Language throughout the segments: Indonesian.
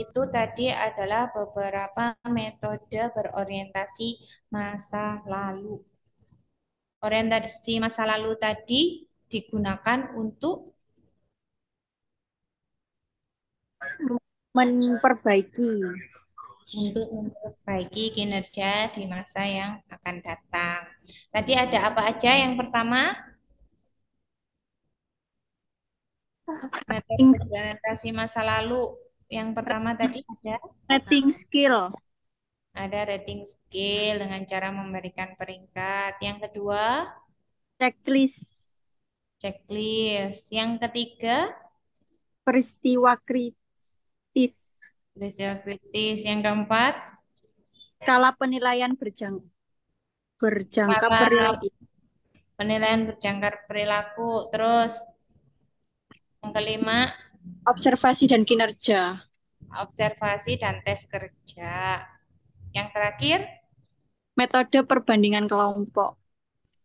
itu tadi adalah beberapa metode berorientasi masa lalu. Orientasi masa lalu tadi digunakan Memperbaiki. untuk memperbaiki kinerja di masa yang akan datang. Tadi ada apa aja? Yang pertama, metode Rating, orientasi masa lalu. Yang pertama tadi rating skill. ada rating scale dengan cara memberikan peringkat. Yang kedua, Checklist. checklist. Yang ketiga, Peristiwa kritis. peristiwa kritis. Yang keempat, Skala penilaian berjangka skala perilaku. penilaian berjangkar perilaku. Terus, yang kelima, Observasi dan kinerja. observasi dan tes kerja. Yang terakhir, Metode perbandingan kelompok.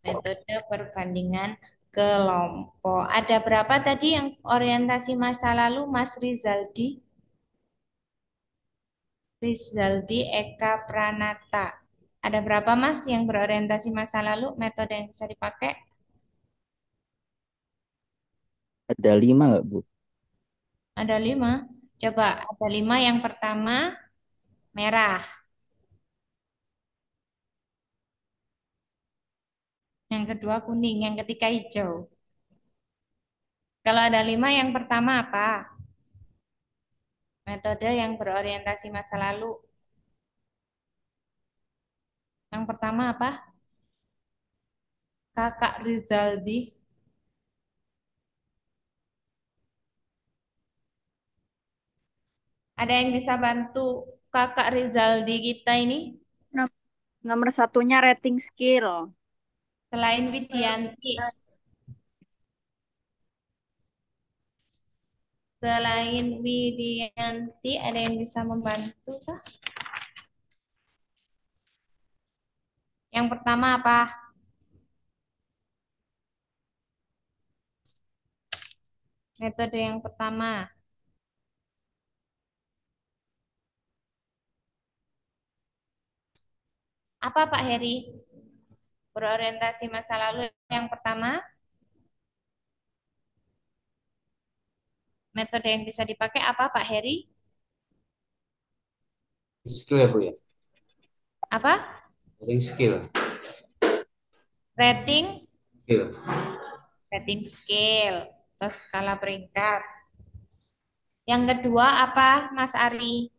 metode perbandingan kelompok. Ada berapa tadi yang orientasi masa lalu, Mas Rizaldi? Rizaldi Eka Pranata. Ada berapa Mas yang berorientasi masa lalu, metode yang bisa dipakai? Ada 5 nggak, Bu? Ada 5. Coba, ada 5. Yang pertama, merah. Yang kedua, kuning. Yang ketiga, hijau. Kalau ada 5, yang pertama apa? Metode yang berorientasi masa lalu. Yang pertama apa? Kakak Rizaldi. Ada yang bisa bantu Kakak Rizaldi kita ini? Nom- Nomor satunya rating skill. Selain Widianti. Selain Widianti, ada yang bisa membantu kah? Yang pertama apa? Metode yang pertama. Apa Pak Heri? Berorientasi masa lalu yang pertama. Metode yang bisa dipakai apa Pak Heri? Skill ya, Bu ya? Apa? Rating skill. Rating, Skill. rating scale, atau skala peringkat. Yang kedua apa Mas Ari?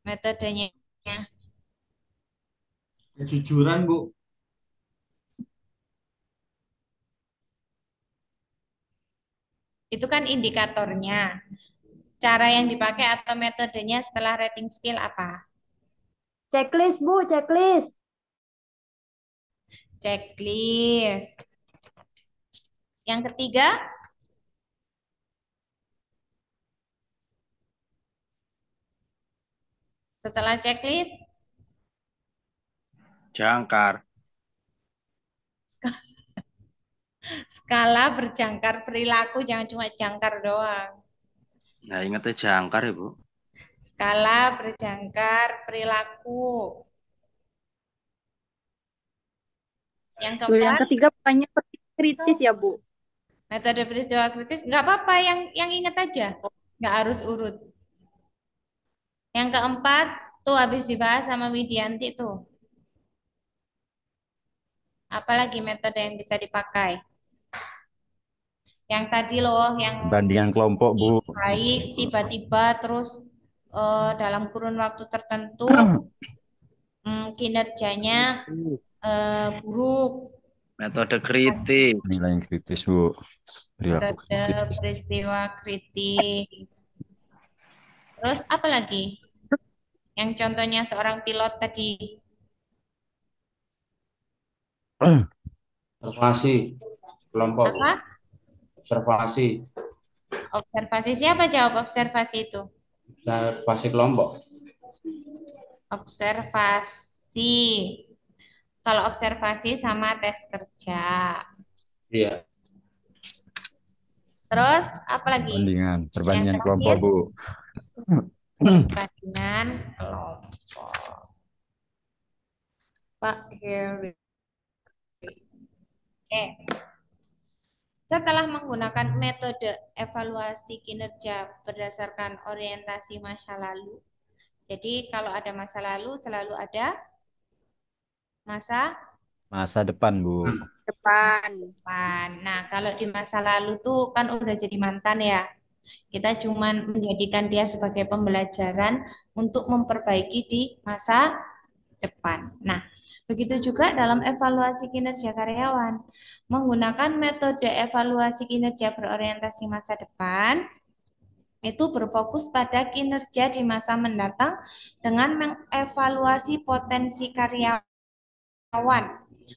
Metodenya. Kejujuran, Bu. Itu kan indikatornya. Cara yang dipakai atau metodenya setelah rating skill apa? Checklist, Bu, checklist. Checklist. Yang ketiga, setelah checklist, Jangkar. skala berjangkar perilaku, jangan cuma jangkar doang. Nah, ingatnya jangkar ya, Bu. Skala berjangkar perilaku. Yang Tuh, yang keempat, ketiga bukannya kritis ya, Bu? metode peristiwa kritis. Nggak apa-apa, yang ingat aja. Nggak harus urut. Yang keempat, tuh habis dibahas sama Widianti tuh. Apalagi metode yang bisa dipakai? Yang tadi loh, yang Bandingan kelompok, Bu. baik tiba-tiba terus dalam kurun waktu tertentu kinerjanya buruk. Metode kritik. Nilai yang kritis, Bu. Perilaku Metode kritis. peristiwa kritis. Terus apa lagi? Yang contohnya seorang pilot tadi. Observasi kelompok, Bu. Apa? Observasi. Observasi. Siapa jawab observasi itu? Observasi kelompok. Observasi. Kalau observasi sama tes kerja. Iya. Terus apa lagi? Yang Perbandingan kelompok, terakhir, Bu. perbandingan kelompok. Pak Heri. Oke. Setelah menggunakan metode evaluasi kinerja berdasarkan orientasi masa lalu. Jadi kalau ada masa lalu selalu ada masa Masa depan, Bu. Depan. depan. Nah, kalau di masa lalu tuh kan udah jadi mantan ya. Kita cuman menjadikan dia sebagai pembelajaran untuk memperbaiki di masa depan. Nah, begitu juga dalam evaluasi kinerja karyawan. Menggunakan metode evaluasi kinerja berorientasi masa depan, itu berfokus pada kinerja di masa mendatang dengan mengevaluasi potensi karyawan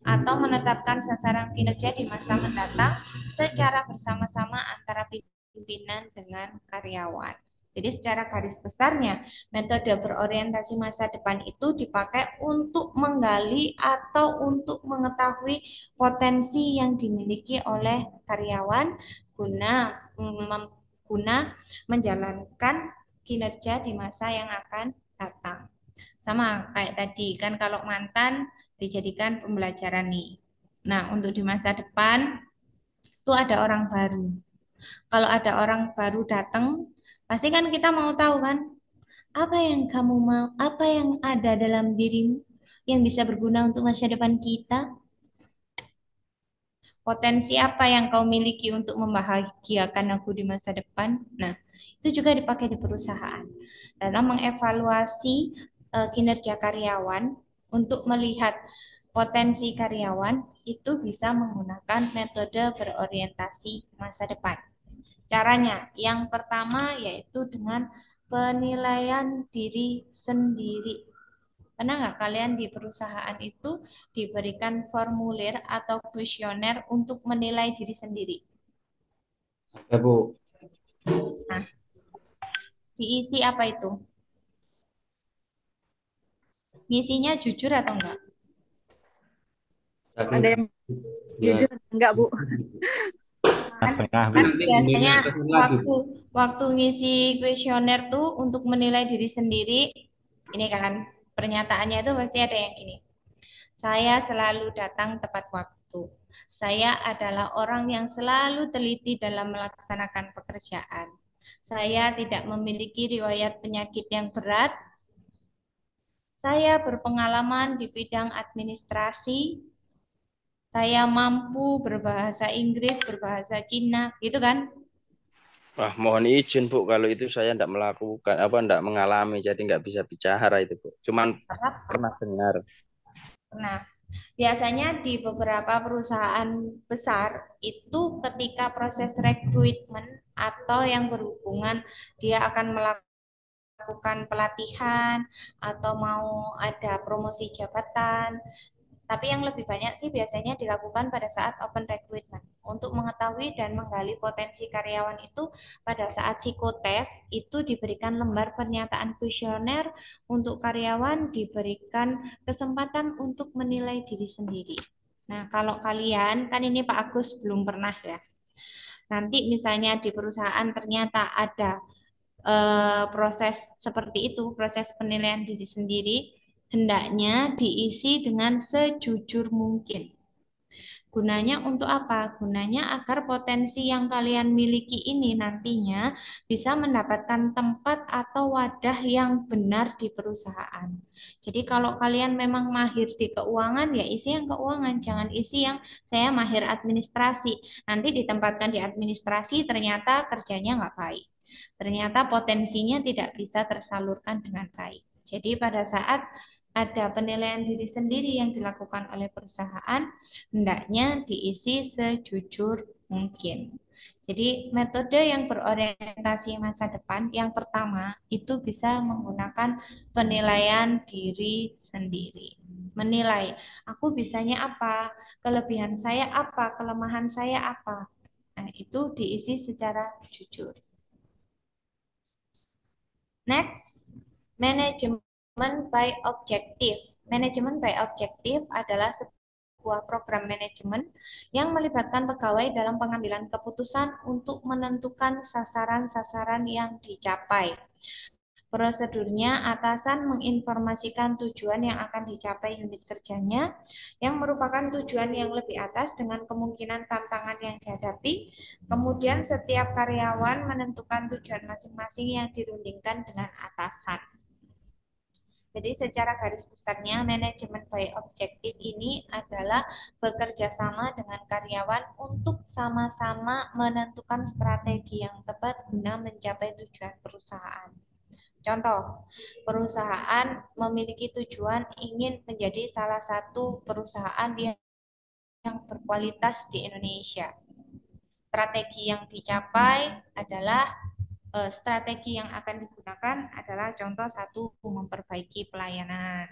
atau menetapkan sasaran kinerja di masa mendatang secara bersama-sama antara pimpinan dengan karyawan. Jadi secara garis besarnya, metode berorientasi masa depan itu dipakai untuk menggali atau untuk mengetahui potensi yang dimiliki oleh karyawan guna menjalankan kinerja di masa yang akan datang. Sama kayak tadi kan kalau mantan dijadikan pembelajaran nih. Nah, untuk di masa depan itu ada orang baru. Kalau ada orang baru datang, pasti kan kita mau tahu kan, apa yang kamu mau, apa yang ada dalam dirimu yang bisa berguna untuk masa depan kita? Potensi apa yang kau miliki untuk membahagiakan aku di masa depan? Nah, itu juga dipakai di perusahaan dalam mengevaluasi kinerja karyawan untuk melihat potensi karyawan itu bisa menggunakan metode berorientasi masa depan. Caranya, yang pertama yaitu dengan penilaian diri sendiri. Pernah nggak kalian di perusahaan itu diberikan formulir atau kuesioner untuk menilai diri sendiri? Ya, Bu. Nah, diisi apa itu? Ngisinya jujur atau enggak? Ada yang Ya, jujur enggak, Bu? Setengah, Bu. Kan nanti biasanya ininya kesan lagi. waktu ngisi kuesioner tuh untuk menilai diri sendiri, ini kan pernyataannya itu pasti ada yang gini. Saya selalu datang tepat waktu. Saya adalah orang yang selalu teliti dalam melaksanakan pekerjaan. Saya tidak memiliki riwayat penyakit yang berat. Saya berpengalaman di bidang administrasi. Saya mampu berbahasa Inggris, berbahasa Cina, gitu kan? Wah, mohon izin Bu, kalau itu saya tidak melakukan, tidak mengalami, jadi nggak bisa bicara itu Bu. Cuman pernah dengar. Nah, biasanya di beberapa perusahaan besar itu ketika proses rekrutmen atau yang berhubungan dia akan melakukan pelatihan atau mau ada promosi jabatan. Tapi yang lebih banyak sih biasanya dilakukan pada saat open recruitment. Untuk mengetahui dan menggali potensi karyawan itu pada saat psikotes itu diberikan lembar pernyataan kuesioner untuk karyawan diberikan kesempatan untuk menilai diri sendiri. Nah, kalau kalian, kan ini Pak Agus belum pernah ya. Nanti misalnya di perusahaan ternyata ada proses seperti itu, proses penilaian diri sendiri, hendaknya diisi dengan sejujur mungkin. Gunanya untuk apa? Gunanya agar potensi yang kalian miliki ini nantinya bisa mendapatkan tempat atau wadah yang benar di perusahaan. Jadi kalau kalian memang mahir di keuangan, ya isi yang keuangan, jangan isi yang saya mahir administrasi. Nanti ditempatkan di administrasi, ternyata kerjanya nggak baik. Ternyata potensinya tidak bisa tersalurkan dengan baik. Jadi pada saat ada penilaian diri sendiri yang dilakukan oleh perusahaan, hendaknya diisi sejujur mungkin. Jadi metode yang berorientasi masa depan yang pertama itu bisa menggunakan penilaian diri sendiri. Menilai, aku bisanya apa, kelebihan saya apa, kelemahan saya apa. Nah, itu diisi secara jujur. Next, manajemen by objective. Manajemen by objective adalah sebuah program manajemen yang melibatkan pegawai dalam pengambilan keputusan untuk menentukan sasaran-sasaran yang dicapai. Prosedurnya, atasan menginformasikan tujuan yang akan dicapai unit kerjanya, yang merupakan tujuan yang lebih atas dengan kemungkinan tantangan yang dihadapi. Kemudian setiap karyawan menentukan tujuan masing-masing yang dirundingkan dengan atasan. Jadi secara garis besarnya, manajemen by objektif ini adalah bekerja sama dengan karyawan untuk sama-sama menentukan strategi yang tepat guna mencapai tujuan perusahaan. Contoh, perusahaan memiliki tujuan ingin menjadi salah satu perusahaan yang berkualitas di Indonesia. Strategi yang dicapai adalah strategi yang akan digunakan adalah contoh 1, memperbaiki pelayanan.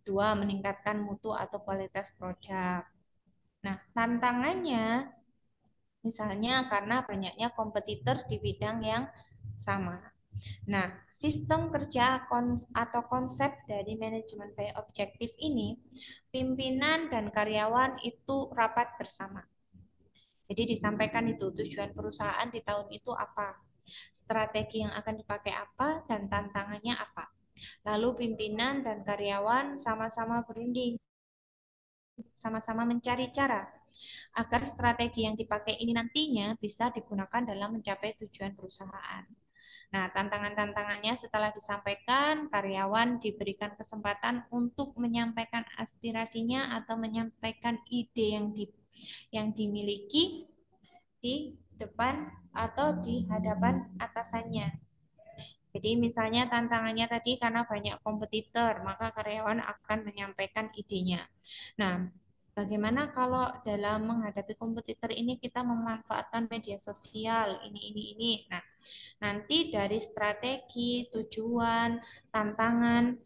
2, meningkatkan mutu atau kualitas produk. Nah, tantangannya misalnya karena banyaknya kompetitor di bidang yang sama. Nah, sistem kerja atau konsep dari manajemen by objektif ini, pimpinan dan karyawan itu rapat bersama. Jadi disampaikan itu tujuan perusahaan di tahun itu apa, strategi yang akan dipakai apa, dan tantangannya apa. Lalu pimpinan dan karyawan sama-sama berunding, sama-sama mencari cara agar strategi yang dipakai ini nantinya bisa digunakan dalam mencapai tujuan perusahaan. Nah, tantangan-tantangannya setelah disampaikan, karyawan diberikan kesempatan untuk menyampaikan aspirasinya atau menyampaikan ide yang dimiliki di depan atau di hadapan atasannya. Jadi misalnya tantangannya tadi karena banyak kompetitor, maka karyawan akan menyampaikan idenya. Nah, bagaimana kalau dalam menghadapi kompetitor ini kita memanfaatkan media sosial, ini. Nah, nanti dari strategi, tujuan, tantangan,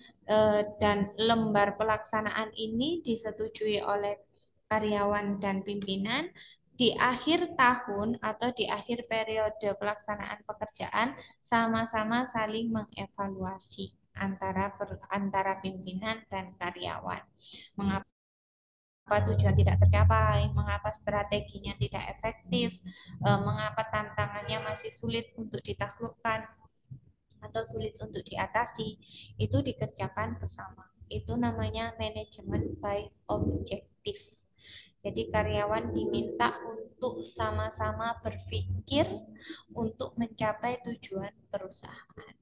dan lembar pelaksanaan ini disetujui oleh karyawan dan pimpinan. Di akhir tahun atau di akhir periode pelaksanaan pekerjaan, sama-sama saling mengevaluasi antara pimpinan dan karyawan. Mengapa tujuan tidak tercapai, mengapa strateginya tidak efektif, mengapa tantangannya masih sulit untuk ditaklukkan atau sulit untuk diatasi, itu dikerjakan bersama. Itu namanya manajemen by objektif. Jadi karyawan diminta untuk sama-sama berpikir untuk mencapai tujuan perusahaan.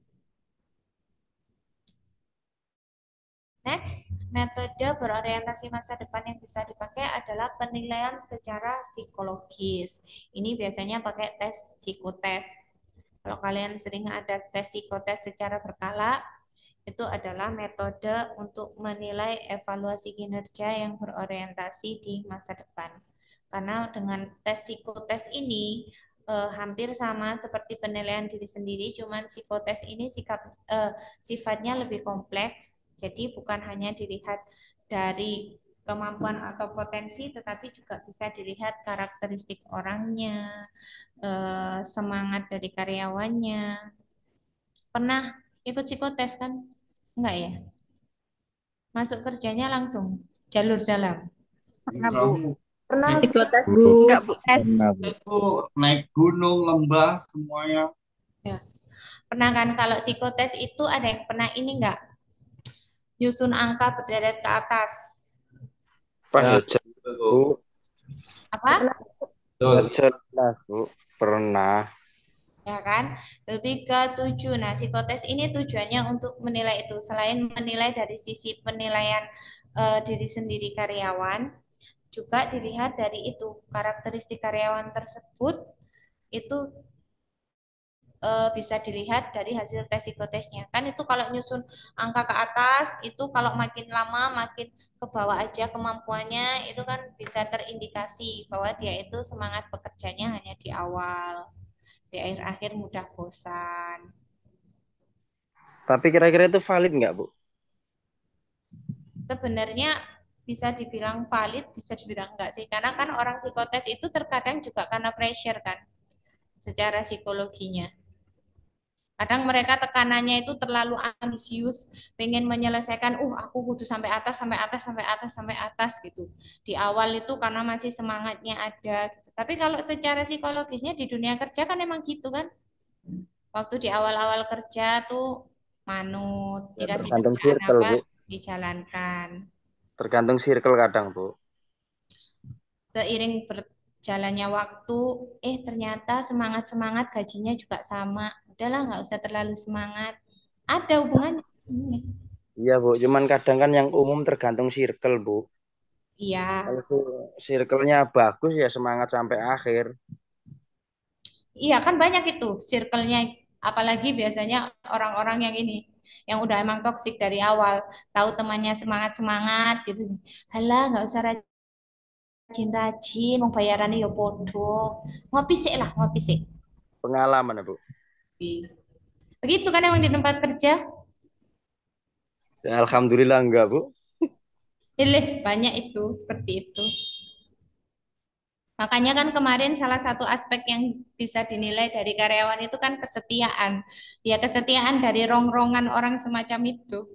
Next, metode berorientasi masa depan yang bisa dipakai adalah penilaian secara psikologis. Ini biasanya pakai tes psikotes. Kalau kalian sering ada tes psikotes secara berkala, itu adalah metode untuk menilai evaluasi kinerja yang berorientasi di masa depan. Karena dengan tes psikotes ini hampir sama seperti penilaian diri sendiri, cuman psikotes ini sifatnya lebih kompleks. Jadi bukan hanya dilihat dari kemampuan atau potensi, tetapi juga bisa dilihat karakteristik orangnya, semangat dari karyawannya. Pernah ikut psikotes kan? Enggak ya? Masuk kerjanya langsung, jalur dalam. Pernah, Bu. Pernah Psikotes, Bu. Enggak, Bu. Pernah, Bu. Bu, naik gunung, lembah, semuanya. Ya. Pernah kan kalau psikotes itu ada yang pernah ini enggak? Nyusun angka berderet ke atas. Pak, Ya. Bu. Apa? Jelas, Bu. Pernah. Ya kan? 3, 7. Nah, psikotes ini tujuannya untuk menilai itu. Selain menilai dari sisi penilaian diri sendiri karyawan, juga dilihat dari itu karakteristik karyawan tersebut itu bisa dilihat dari hasil tes psikotesnya. Kan itu kalau nyusun angka ke atas, itu kalau makin lama makin ke bawah aja kemampuannya, itu kan bisa terindikasi bahwa dia itu semangat bekerjanya hanya di awal. Di akhir-akhir mudah bosan. Tapi kira-kira itu valid nggak, Bu? Sebenarnya bisa dibilang valid, bisa dibilang enggak sih. Karena kan orang psikotes itu terkadang juga karena pressure kan, secara psikologinya. Kadang mereka tekanannya itu terlalu ambisius, pengen menyelesaikan, aku kudu sampai atas, sampai atas, sampai atas, sampai atas gitu. Di awal itu karena masih semangatnya ada, gitu. Tapi kalau secara psikologisnya di dunia kerja kan emang gitu kan. Waktu di awal-awal kerja tuh manut, Ya, dikasih tergantung kerjaan circle, apa, Bu. dijalankan. Tergantung circle kadang, Bu. Seiring berjalannya waktu, ternyata semangat-semangat gajinya juga sama. Udahlah, nggak usah terlalu semangat. Ada hubungannya sebenarnya. Iya, Bu. Cuman kadang kan yang umum tergantung circle, Bu. Iya, Kalau circle-nya bagus ya semangat sampai akhir. iya kan banyak itu circle-nya. Apalagi biasanya orang-orang yang ini, yang udah emang toksik dari awal, tahu temannya semangat-semangat gitu. Halah, nggak usah rajin-rajin, mau bayarannya ya bodoh. Ngopi sih lah, ngopi sih. Pengalaman, Bu. Begitu kan emang di tempat kerja. Ya, alhamdulillah enggak, Bu. Banyak itu, seperti itu. Makanya kan kemarin salah satu aspek yang bisa dinilai dari karyawan itu kan kesetiaan. Ya kesetiaan dari rongrongan orang semacam itu.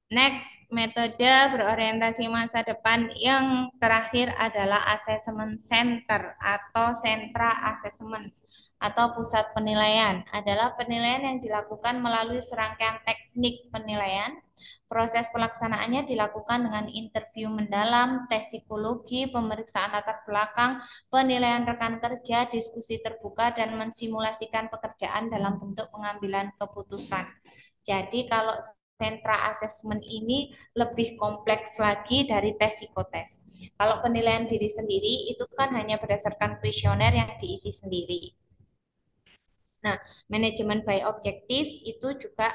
Next, metode berorientasi masa depan yang terakhir adalah assessment center atau sentra asesmen atau pusat penilaian. Adalah penilaian yang dilakukan melalui serangkaian teknik penilaian. Proses pelaksanaannya dilakukan dengan interview mendalam, tes psikologi, pemeriksaan latar belakang, penilaian rekan kerja, diskusi terbuka, dan mensimulasikan pekerjaan dalam bentuk pengambilan keputusan. Jadi kalau sentra asesmen ini lebih kompleks lagi dari tes psikotes. Kalau penilaian diri sendiri itu kan hanya berdasarkan kuesioner yang diisi sendiri. Nah, manajemen by objektif itu juga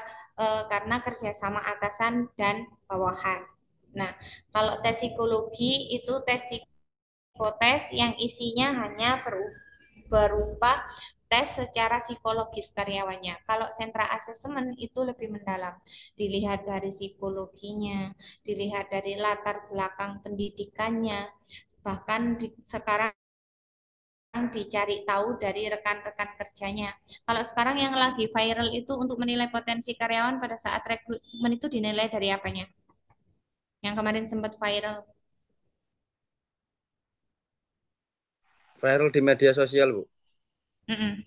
karena kerjasama atasan dan bawahan. Nah, kalau tes psikologi itu tes psikotes yang isinya hanya berupa tes secara psikologis karyawannya. Kalau sentra asesmen itu lebih mendalam. Dilihat dari psikologinya, dilihat dari latar belakang pendidikannya, bahkan sekarang dicari tahu dari rekan-rekan kerjanya. Kalau sekarang yang lagi viral itu untuk menilai potensi karyawan pada saat rekrutmen itu dinilai dari apanya? Yang kemarin sempat viral. Viral di media sosial, Bu. Mm-mm.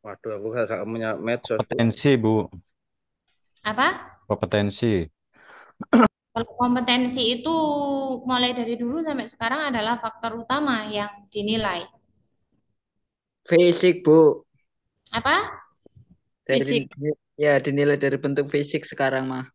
Waduh, aku gak punya medsos, Bu. Kompetensi, Bu. Apa? Kompetensi. Kalau kompetensi itu mulai dari dulu sampai sekarang adalah faktor utama yang dinilai. Fisik, Bu. Apa? Fisik. Ya, dinilai dari bentuk fisik sekarang mah.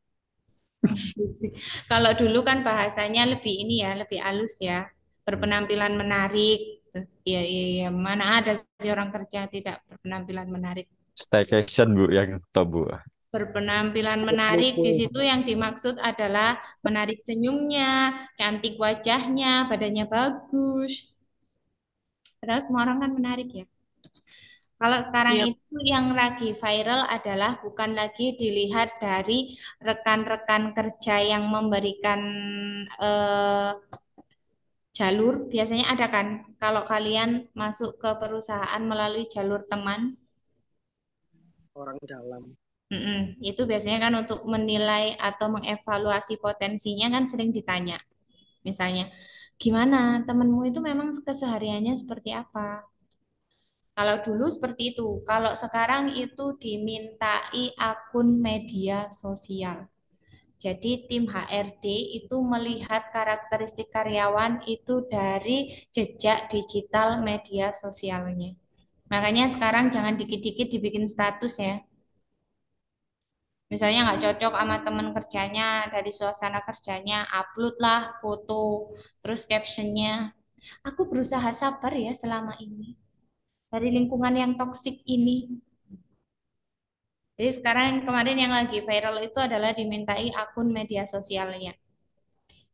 Kalau dulu kan bahasanya lebih ini ya, lebih halus ya. Berpenampilan menarik. Ya, ya, ya. Mana ada sih orang kerja tidak berpenampilan menarik. Staycation, Bu, yang top, Bu. Berpenampilan menarik di situ yang dimaksud adalah menarik senyumnya, cantik wajahnya, badannya bagus. Padahal semua orang kan menarik ya. Kalau sekarang Iya. itu yang lagi viral adalah bukan lagi dilihat dari rekan-rekan kerja yang memberikan jalur. Biasanya ada kan, kalau kalian masuk ke perusahaan melalui jalur teman, Orang dalam. itu biasanya kan untuk menilai atau mengevaluasi potensinya kan sering ditanya. Misalnya, gimana temenmu itu memang kesehariannya seperti apa? Kalau dulu seperti itu, kalau sekarang itu dimintai akun media sosial. Jadi tim HRD itu melihat karakteristik karyawan itu dari jejak digital media sosialnya. Makanya sekarang jangan dikit-dikit dibikin status ya. Misalnya nggak cocok sama teman kerjanya, dari suasana kerjanya, upload lah foto, terus captionnya, aku berusaha sabar ya selama ini dari lingkungan yang toksik ini. Jadi sekarang kemarin yang lagi viral itu adalah dimintai akun media sosialnya.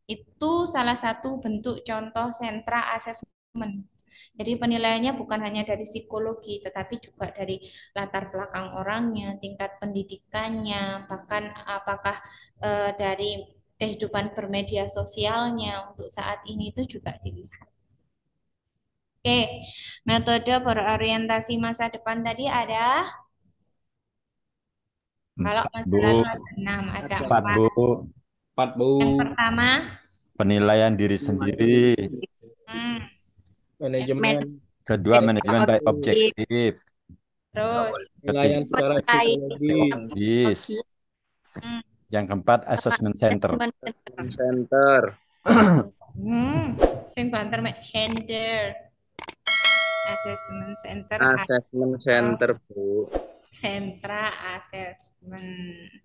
Itu salah satu bentuk contoh sentra asesmen. Jadi penilaiannya bukan hanya dari psikologi, tetapi juga dari latar belakang orangnya, tingkat pendidikannya, bahkan apakah dari kehidupan bermedia sosialnya untuk saat ini itu juga dilihat. Oke, metode berorientasi masa depan tadi ada, kalau 4, masa Bu. lalu ada 6, ada 4, 4. Bu. 4, Bu. Yang pertama, Penilaian diri sendiri. hmm, Manajemen. Kedua, manajemen baik objektif. terus, Penilaian secara psikologis. hmm, Yang keempat, assessment center. Center. sing banter mek gender. Assessment center, Assessment center, Bu. sentra assessment.